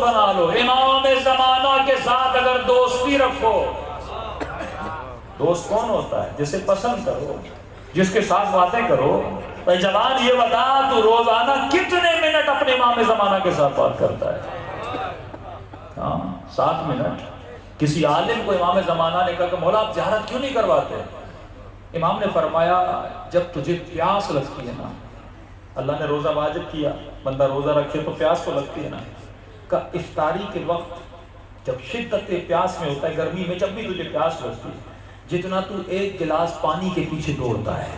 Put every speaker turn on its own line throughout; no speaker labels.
بنا لو. امام زمانہ کے ساتھ اگر دوستی رکھو. دوست کون ہوتا ہے؟ جسے پسند کرو، جس کے ساتھ باتیں کرو. بھائی جوان یہ بتا تو روزانہ کتنے منٹ اپنے امام زمانہ کے ساتھ بات کرتا ہے؟ ہاں 7 منٹ. کسی عالم کو امام زمانہ نے کہا کہ مولا آپ زیارت کیوں نہیں کرواتے؟ امام نے فرمایا جب تجھے پیاس لگتی ہے نا، اللہ نے روزہ واجب کیا، بندہ روزہ رکھے تو پیاس تو لگتی ہے نا، کہ افطاری کے وقت جب شدت پیاس میں ہوتا ہے، گرمی میں جب بھی تجھے پیاس لگتی ہے، جتنا تو ایک گلاس پانی کے پیچھے دوڑتا ہے.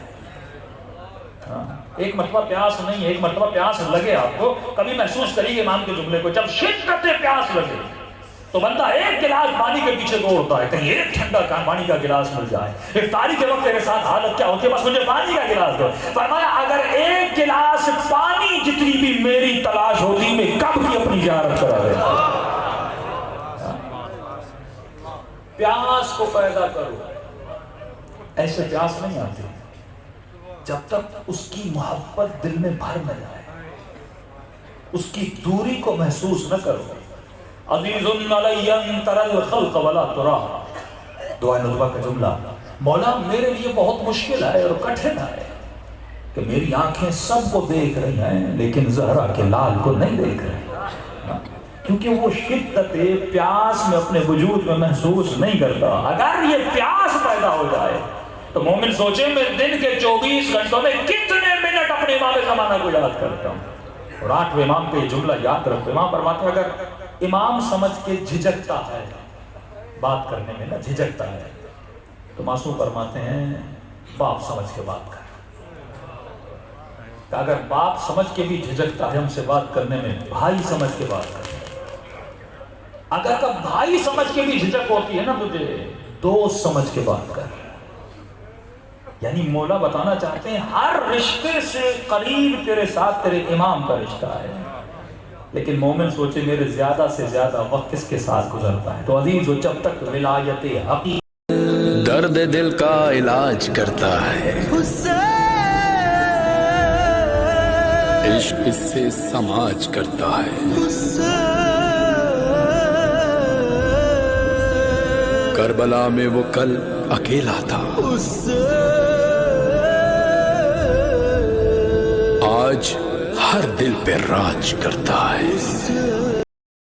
ایک مرتبہ پیاس نہیں، ایک مرتبہ پیاس لگے آپ کو، کبھی محسوس کریے امام کے جملے کو، جب شدت پیاس لگے تو بندہ ایک گلاس پانی کے پیچھے دوڑتا ہے، کہیں ایک ٹھنڈا پانی کا گلاس مل جائے. افطاری کے وقت تیرے ساتھ حالت کیا ہوتی ہے؟ بس مجھے پانی کا گلاس دو. فرمایا اگر ایک گلاس پانی جتنی بھی میری تلاش ہوتی میں کب کی اپنی زیارت کرا دیتا. پیاس کو پیدا کرو. ایسے پیاس نہیں آتی جب تک اس کی محبت دل میں بھر نہ جائے، اس کی دوری کو محسوس نہ کرو. عزیز علی ان تری الخلق ولا ترا، دعا ندوہ کا جملہ. مولا میرے لیے بہت مشکل ہے اور کٹھن ہے کہ میری آنکھیں سب کو دیکھ رہی ہیں لیکن زہرا کے لال کو نہیں دیکھ رہی، کیونکہ وہ شدت پیاس میں اپنے وجود میں محسوس نہیں کرتا. اگر یہ پیاس پیدا ہو جائے تو مومن سوچے میں دن کے 24 گھنٹوں میں کتنے منٹ اپنے امام زمانہ کو یاد کرتا ہوں. اور 8ویں امام پہ یہ جملہ یاد رکھو. امام فرماتے ہیں اگر امام سمجھ کے جھجکتا ہے، بات کرنے میں نہ جھجکتا ہے، تو معصوم فرماتے ہیں باپ سمجھ کے بات کر. کہ اگر باپ سمجھ کے بھی جھجکتا ہے ہم سے بات کرنے میں، بھائی سمجھ کے بات کر. اگر کا بھائی سمجھ کے بھی جھجک ہوتی ہے نا تجھے، دوست سمجھ کے بات کر. یعنی مولا بتانا چاہتے ہیں ہر رشتے سے قریب تیرے ساتھ تیرے امام کا رشتہ ہے، لیکن مومن سوچے میرے زیادہ سے زیادہ وقت کس کے ساتھ گزرتا ہے. تو عزیزو جب تک ولایت حقیقی
درد دل کا علاج کرتا ہے، عشق اس سے سماج کرتا ہے. کربلا میں وہ کل اکیلا تھا، آج ہر دل پہ راج کرتا ہے.